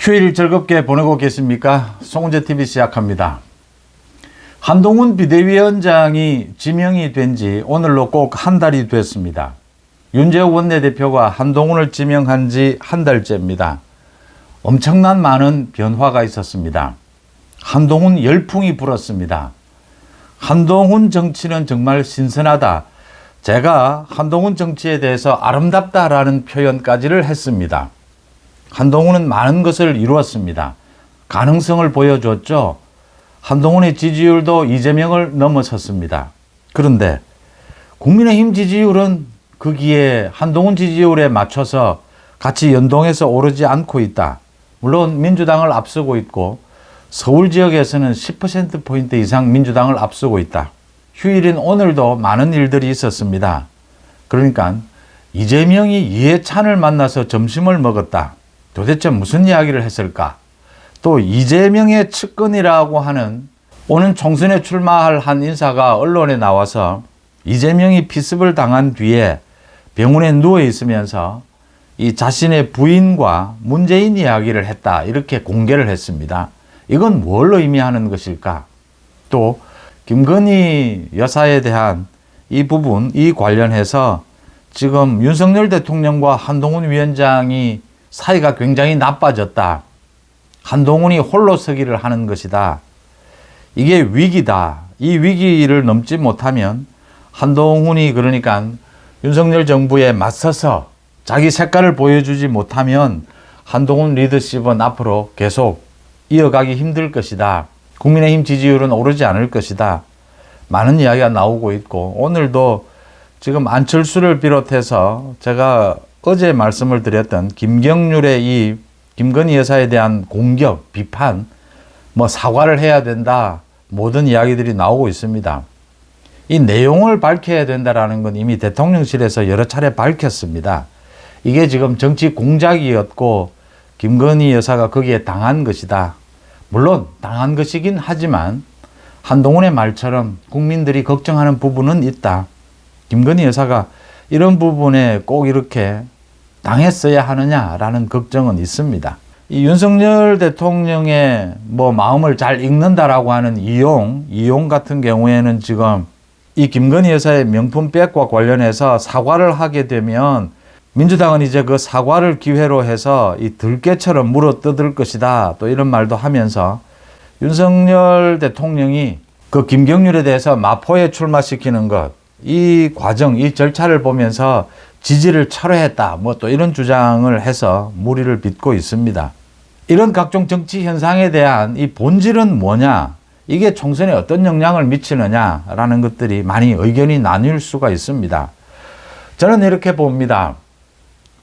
휴일 즐겁게 보내고 계십니까? 송은재TV 시작합니다. 한동훈 비대위원장이 지명이 된 지 오늘로 꼭 한 달이 됐습니다. 윤재욱 원내대표가 한동훈을 지명한 지 한 달째입니다. 엄청난 많은 변화가 있었습니다. 한동훈 열풍이 불었습니다. 한동훈 정치는 정말 신선하다. 제가 한동훈 정치에 대해서 아름답다라는 표현까지를 했습니다. 한동훈은 많은 것을 이루었습니다. 가능성을 보여줬죠. 한동훈의 지지율도 이재명을 넘어섰습니다. 그런데 국민의힘 지지율은 거기에 한동훈 지지율에 맞춰서 같이 연동해서 오르지 않고 있다. 물론 민주당을 앞서고 있고 서울 지역에서는 10%포인트 이상 민주당을 앞서고 있다. 휴일인 오늘도 많은 일들이 있었습니다. 그러니까 이재명이 이해찬을 만나서 점심을 먹었다. 도대체 무슨 이야기를 했을까? 또 이재명의 측근이라고 하는 오는 총선에 출마할 한 인사가 언론에 나와서 이재명이 피습을 당한 뒤에 병원에 누워 있으면서 이 자신의 부인과 문재인 이야기를 했다. 이렇게 공개를 했습니다. 이건 뭘 의미하는 것일까? 또 김건희 여사에 대한 이 부분, 이 관련해서 지금 윤석열 대통령과 한동훈 위원장이 사이가 굉장히 나빠졌다. 한동훈이 홀로 서기를 하는 것이다. 이게 위기다. 이 위기를 넘지 못하면 한동훈이 그러니까 윤석열 정부에 맞서서 자기 색깔을 보여주지 못하면 한동훈 리더십은 앞으로 계속 이어가기 힘들 것이다. 국민의힘 지지율은 오르지 않을 것이다. 많은 이야기가 나오고 있고 오늘도 지금 안철수를 비롯해서 제가 어제 말씀을 드렸던 김경률의 이 김건희 여사에 대한 공격, 비판, 사과를 해야 된다. 모든 이야기들이 나오고 있습니다. 이 내용을 밝혀야 된다는 건 이미 대통령실에서 여러 차례 밝혔습니다. 이게 지금 정치 공작이었고 김건희 여사가 거기에 당한 것이다. 물론 당한 것이긴 하지만 한동훈의 말처럼 국민들이 걱정하는 부분은 있다. 김건희 여사가 이런 부분에 꼭 이렇게 당했어야 하느냐라는 걱정은 있습니다. 이 윤석열 대통령의 마음을 잘 읽는다라고 하는 이용 같은 경우에는 지금 이 김건희 여사의 명품백과 관련해서 사과를 하게 되면 민주당은 이제 그 사과를 기회로 해서 이 들깨처럼 물어뜯을 것이다. 또 이런 말도 하면서 윤석열 대통령이 그 김경률에 대해서 마포에 출마시키는 것, 이 과정, 이 절차를 보면서 지지를 철회했다. 또 이런 주장을 해서 무리를 빚고 있습니다. 이런 각종 정치 현상에 대한 이 본질은 뭐냐? 이게 총선에 어떤 영향을 미치느냐라는 것들이 많이 의견이 나뉠 수가 있습니다. 저는 이렇게 봅니다.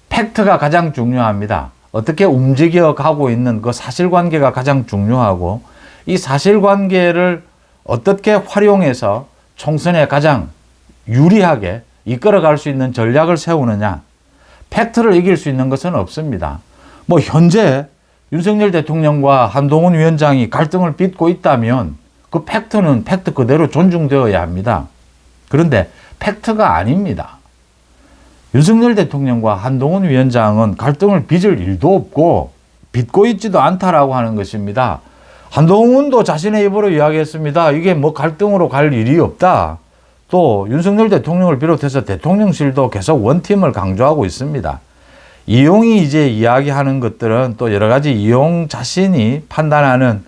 팩트가 가장 중요합니다. 어떻게 움직여 가고 있는 그 사실관계가 가장 중요하고 이 사실관계를 어떻게 활용해서 총선에 가장 유리하게 이끌어갈 수 있는 전략을 세우느냐. 팩트를 이길 수 있는 것은 없습니다. 현재 윤석열 대통령과 한동훈 위원장이 갈등을 빚고 있다면 그 팩트는 팩트 그대로 존중되어야 합니다. 그런데 팩트가 아닙니다. 윤석열 대통령과 한동훈 위원장은 갈등을 빚을 일도 없고 빚고 있지도 않다라고 하는 것입니다. 한동훈도 자신의 입으로 이야기했습니다. 이게 갈등으로 갈 일이 없다. 또 윤석열 대통령을 비롯해서 대통령실도 계속 원팀을 강조하고 있습니다. 이용이 이제 이야기하는 것들은 또 여러 가지 이용 자신이 판단하는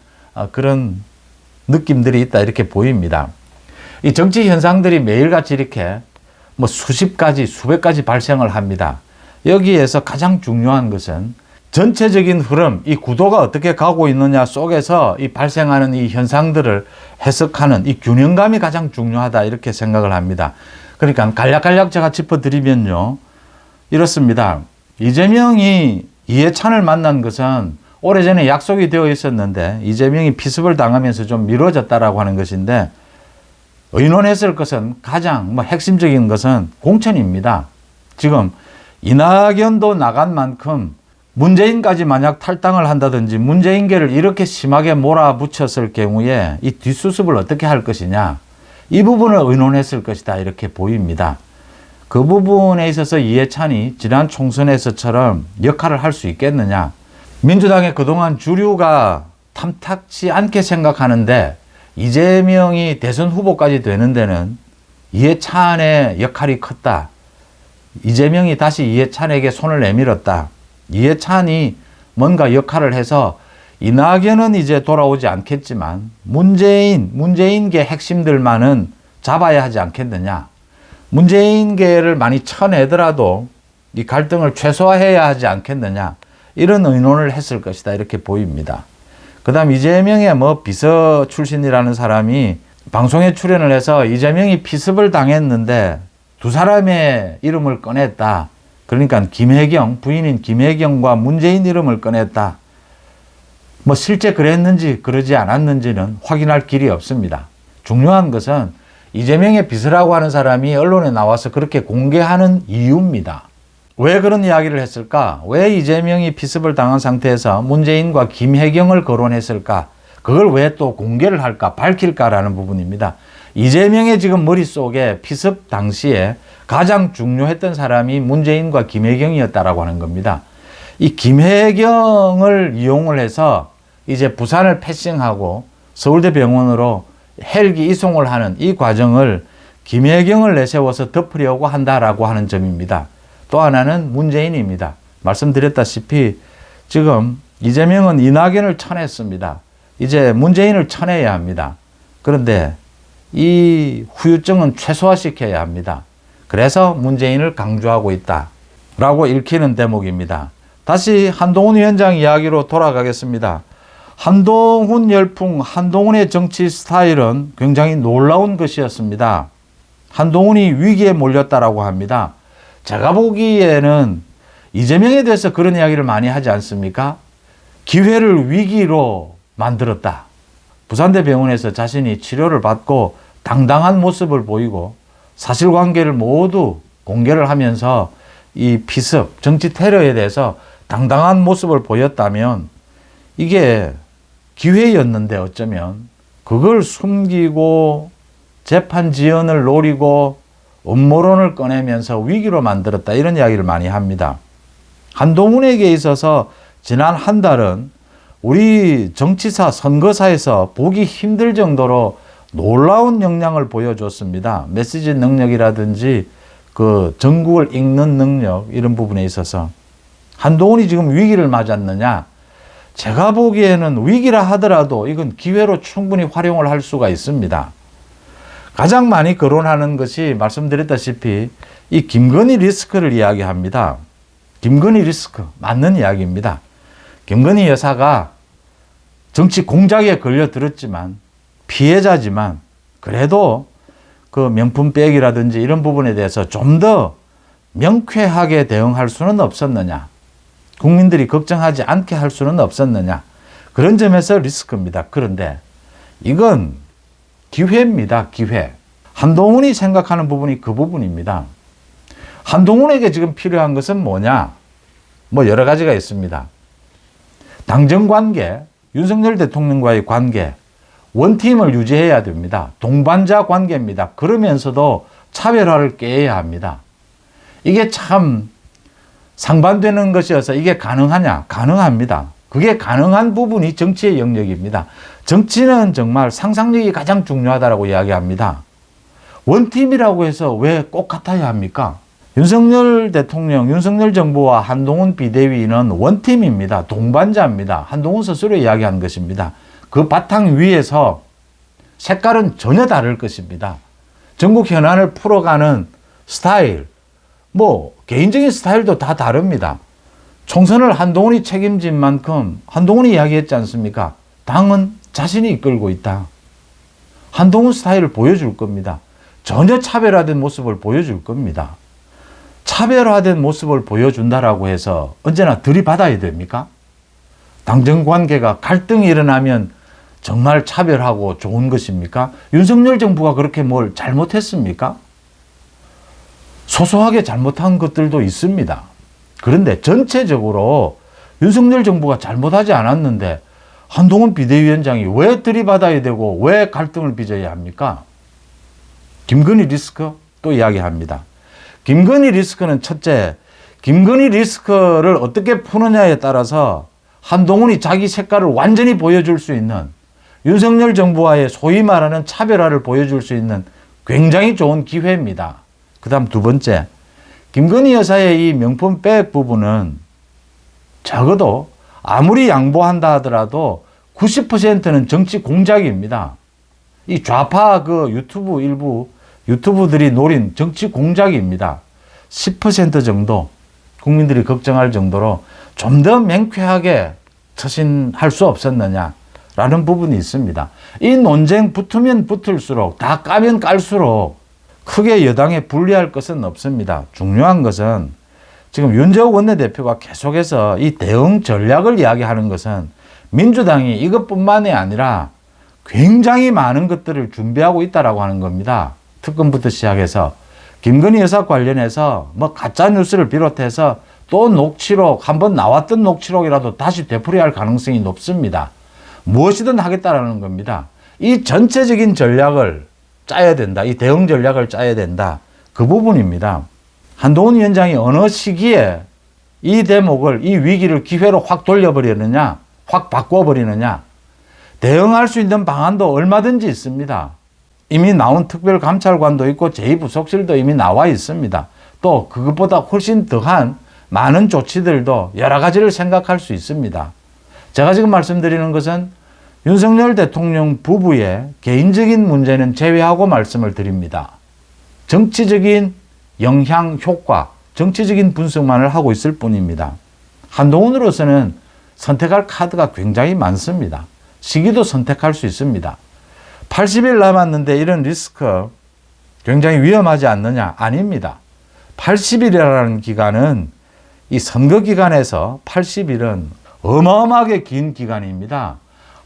그런 느낌들이 있다 이렇게 보입니다. 이 정치 현상들이 매일같이 이렇게 수십 가지, 수백 가지 발생을 합니다. 여기에서 가장 중요한 것은 전체적인 흐름, 이 구도가 어떻게 가고 있느냐 속에서 이 발생하는 이 현상들을 해석하는 이 균형감이 가장 중요하다 이렇게 생각을 합니다. 그러니까 간략간략 제가 짚어드리면요. 이렇습니다. 이재명이 이해찬을 만난 것은 오래전에 약속이 되어 있었는데 이재명이 피습을 당하면서 좀 미뤄졌다라고 하는 것인데 의논했을 것은 가장 핵심적인 것은 공천입니다. 지금 이낙연도 나간 만큼 문재인까지 만약 탈당을 한다든지 문재인계를 이렇게 심하게 몰아붙였을 경우에 이 뒷수습을 어떻게 할 것이냐. 이 부분을 의논했을 것이다 이렇게 보입니다. 그 부분에 있어서 이해찬이 지난 총선에서처럼 역할을 할 수 있겠느냐. 민주당의 그동안 주류가 탐탁치 않게 생각하는데 이재명이 대선 후보까지 되는 데는 이해찬의 역할이 컸다. 이재명이 다시 이해찬에게 손을 내밀었다. 이해찬이 뭔가 역할을 해서 이낙연은 이제 돌아오지 않겠지만 문재인계 핵심들만은 잡아야 하지 않겠느냐. 문재인계를 많이 쳐내더라도 이 갈등을 최소화해야 하지 않겠느냐. 이런 의논을 했을 것이다. 이렇게 보입니다. 그 다음 이재명의 비서 출신이라는 사람이 방송에 출연을 해서 이재명이 피습을 당했는데 두 사람의 이름을 꺼냈다. 그러니까 김혜경, 부인인 김혜경과 문재인 이름을 꺼냈다. 실제 그랬는지 그러지 않았는지는 확인할 길이 없습니다. 중요한 것은 이재명의 비서라고 하는 사람이 언론에 나와서 그렇게 공개하는 이유입니다. 왜 그런 이야기를 했을까? 왜 이재명이 피습을 당한 상태에서 문재인과 김혜경을 거론했을까? 그걸 왜 또 공개를 할까? 밝힐까라는 부분입니다. 이재명의 지금 머릿속에 피습 당시에 가장 중요했던 사람이 문재인과 김혜경이었다라고 하는 겁니다. 이 김혜경을 이용을 해서 이제 부산을 패싱하고 서울대병원으로 헬기 이송을 하는 이 과정을 김혜경을 내세워서 덮으려고 한다라고 하는 점입니다. 또 하나는 문재인입니다. 말씀드렸다시피 지금 이재명은 이낙연을 쳐냈습니다. 이제 문재인을 쳐내야 합니다. 그런데 이 후유증은 최소화시켜야 합니다. 그래서 문재인을 강조하고 있다라고 읽히는 대목입니다. 다시 한동훈 위원장 이야기로 돌아가겠습니다. 한동훈 열풍, 한동훈의 정치 스타일은 굉장히 놀라운 것이었습니다. 한동훈이 위기에 몰렸다라고 합니다. 제가 보기에는 이재명에 대해서 그런 이야기를 많이 하지 않습니까? 기회를 위기로 만들었다. 부산대병원에서 자신이 치료를 받고 당당한 모습을 보이고 사실관계를 모두 공개를 하면서 이 피습, 정치 테러에 대해서 당당한 모습을 보였다면 이게 기회였는데 어쩌면 그걸 숨기고 재판 지연을 노리고 음모론을 꺼내면서 위기로 만들었다. 이런 이야기를 많이 합니다. 한동훈에게 있어서 지난 한 달은 우리 정치사, 선거사에서 보기 힘들 정도로 놀라운 역량을 보여줬습니다. 메시지 능력이라든지 그 전국을 읽는 능력 이런 부분에 있어서 한동훈이 지금 위기를 맞았느냐? 제가 보기에는 위기라 하더라도 이건 기회로 충분히 활용을 할 수가 있습니다. 가장 많이 거론하는 것이 말씀드렸다시피 이 김건희 리스크를 이야기합니다. 김건희 리스크 맞는 이야기입니다. 김건희 여사가 정치 공작에 걸려들었지만 피해자지만 그래도 그 명품백이라든지 이런 부분에 대해서 좀 더 명쾌하게 대응할 수는 없었느냐. 국민들이 걱정하지 않게 할 수는 없었느냐. 그런 점에서 리스크입니다. 그런데 이건 기회입니다. 기회. 한동훈이 생각하는 부분이 그 부분입니다. 한동훈에게 지금 필요한 것은 뭐냐? 여러 가지가 있습니다. 당정 관계, 윤석열 대통령과의 관계, 원팀을 유지해야 됩니다. 동반자 관계입니다. 그러면서도 차별화를 깨야 합니다. 이게 참 상반되는 것이어서 이게 가능하냐? 가능합니다. 그게 가능한 부분이 정치의 영역입니다. 정치는 정말 상상력이 가장 중요하다고 이야기합니다. 원팀이라고 해서 왜 꼭 같아야 합니까? 윤석열 대통령, 윤석열 정부와 한동훈 비대위는 원팀입니다. 동반자입니다. 한동훈 스스로 이야기한 것입니다. 그 바탕 위에서 색깔은 전혀 다를 것입니다. 전국 현안을 풀어가는 스타일, 개인적인 스타일도 다 다릅니다. 총선을 한동훈이 책임진 만큼 한동훈이 이야기했지 않습니까? 당은 자신이 이끌고 있다. 한동훈 스타일을 보여줄 겁니다. 전혀 차별화된 모습을 보여줄 겁니다. 차별화된 모습을 보여준다라고 해서 언제나 들이받아야 됩니까? 당정 관계가 갈등이 일어나면 정말 차별하고 좋은 것입니까? 윤석열 정부가 그렇게 뭘 잘못했습니까? 소소하게 잘못한 것들도 있습니다. 그런데 전체적으로 윤석열 정부가 잘못하지 않았는데 한동훈 비대위원장이 왜 들이받아야 되고 왜 갈등을 빚어야 합니까? 김건희 리스크 또 이야기합니다. 김건희 리스크는 첫째, 김건희 리스크를 어떻게 푸느냐에 따라서 한동훈이 자기 색깔을 완전히 보여줄 수 있는, 윤석열 정부와의 소위 말하는 차별화를 보여줄 수 있는 굉장히 좋은 기회입니다. 그 다음 두 번째, 김건희 여사의 이 명품백 부분은 적어도 아무리 양보한다 하더라도 90%는 정치 공작입니다. 이 좌파 그 일부 유튜브들이 노린 정치 공작입니다. 10% 정도 국민들이 걱정할 정도로 좀 더 맹쾌하게 처신할 수 없었느냐라는 부분이 있습니다. 이 논쟁 붙으면 붙을수록, 다 까면 깔수록 크게 여당에 불리할 것은 없습니다. 중요한 것은 지금 윤재욱 원내대표가 계속해서 이 대응 전략을 이야기하는 것은 민주당이 이것뿐만이 아니라 굉장히 많은 것들을 준비하고 있다라고 하는 겁니다. 특검부터 시작해서 김건희 여사 관련해서 뭐 가짜 뉴스를 비롯해서 또 녹취록, 한번 나왔던 녹취록이라도 다시 되풀이할 가능성이 높습니다. 무엇이든 하겠다라는 겁니다. 이 전체적인 전략을 짜야 된다. 이 대응 전략을 짜야 된다. 그 부분입니다. 한동훈 위원장이 어느 시기에 이 대목을, 이 위기를 기회로 확 돌려버리느냐, 확 바꿔버리느냐, 대응할 수 있는 방안도 얼마든지 있습니다. 이미 나온 특별감찰관도 있고 제2부속실도 이미 나와 있습니다. 또 그것보다 훨씬 더한 많은 조치들도 여러 가지를 생각할 수 있습니다. 제가 지금 말씀드리는 것은 윤석열 대통령 부부의 개인적인 문제는 제외하고 말씀을 드립니다. 정치적인 영향, 효과, 정치적인 분석만을 하고 있을 뿐입니다. 한동훈으로서는 선택할 카드가 굉장히 많습니다. 시기도 선택할 수 있습니다. 80일 남았는데 이런 리스크 굉장히 위험하지 않느냐? 아닙니다. 80일이라는 기간은 이 선거 기간에서 80일은 어마어마하게 긴 기간입니다.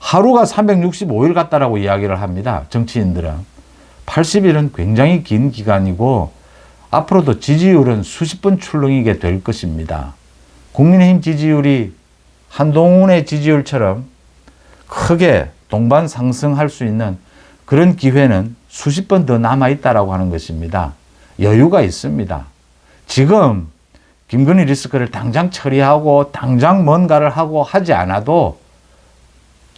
하루가 365일 같다라고 이야기를 합니다. 정치인들은. 80일은 굉장히 긴 기간이고 앞으로도 지지율은 수십 번 출렁이게 될 것입니다. 국민의힘 지지율이 한동훈의 지지율처럼 크게 동반 상승할 수 있는 그런 기회는 수십 번 더 남아있다라고 하는 것입니다. 여유가 있습니다. 지금 김건희 리스크를 당장 처리하고 당장 뭔가를 하고 하지 않아도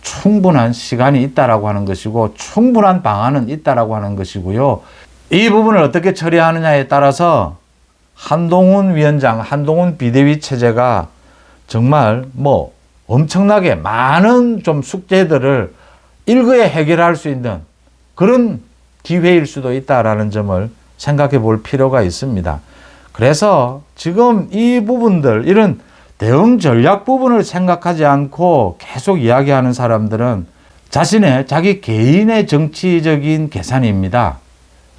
충분한 시간이 있다라고 하는 것이고 충분한 방안은 있다라고 하는 것이고요. 이 부분을 어떻게 처리하느냐에 따라서 한동훈 위원장, 한동훈 비대위 체제가 정말 뭐 엄청나게 많은 좀 숙제들을 일거에 해결할 수 있는 그런 기회일 수도 있다라는 점을 생각해 볼 필요가 있습니다. 그래서 지금 이 부분들, 이런 대응 전략 부분을 생각하지 않고 계속 이야기하는 사람들은 자기 개인의 정치적인 계산입니다.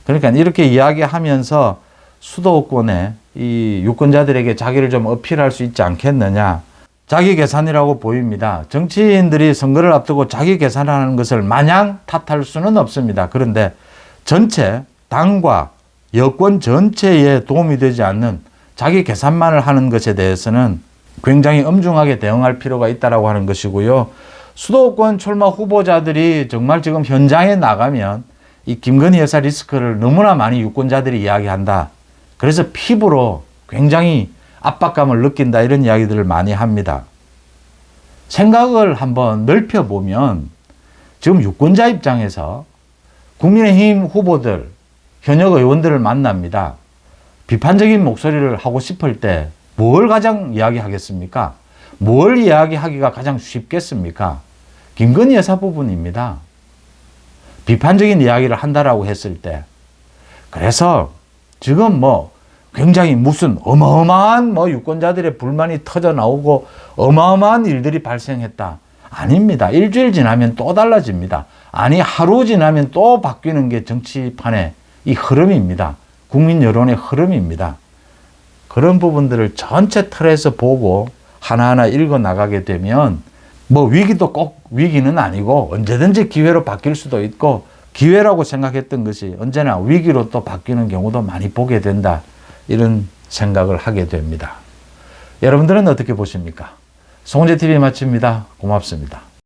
그러니까 이렇게 이야기하면서 수도권의 이 유권자들에게 자기를 좀 어필할 수 있지 않겠느냐. 자기 계산이라고 보입니다. 정치인들이 선거를 앞두고 자기 계산하는 것을 마냥 탓할 수는 없습니다. 그런데 전체 당과 여권 전체에 도움이 되지 않는 자기 계산만을 하는 것에 대해서는 굉장히 엄중하게 대응할 필요가 있다고 하는 것이고요. 수도권 출마 후보자들이 정말 지금 현장에 나가면 이 김건희 여사 리스크를 너무나 많이 유권자들이 이야기한다. 그래서 피부로 굉장히 압박감을 느낀다, 이런 이야기들을 많이 합니다. 생각을 한번 넓혀보면 지금 유권자 입장에서 국민의힘 후보들, 현역 의원들을 만납니다. 비판적인 목소리를 하고 싶을 때 뭘 가장 이야기하겠습니까? 뭘 이야기하기가 가장 쉽겠습니까? 김건희 여사 부분입니다. 비판적인 이야기를 한다라고 했을 때. 그래서 지금 뭐 굉장히 무슨 어마어마한 뭐 유권자들의 불만이 터져 나오고 어마어마한 일들이 발생했다. 아닙니다. 일주일 지나면 또 달라집니다. 아니, 하루 지나면 또 바뀌는 게 정치판의 이 흐름입니다. 국민 여론의 흐름입니다. 그런 부분들을 전체 틀에서 보고 하나하나 읽어 나가게 되면 뭐 위기도 꼭 위기는 아니고 언제든지 기회로 바뀔 수도 있고, 기회라고 생각했던 것이 언제나 위기로 또 바뀌는 경우도 많이 보게 된다. 이런 생각을 하게 됩니다. 여러분들은 어떻게 보십니까? 송은재TV 마칩니다. 고맙습니다.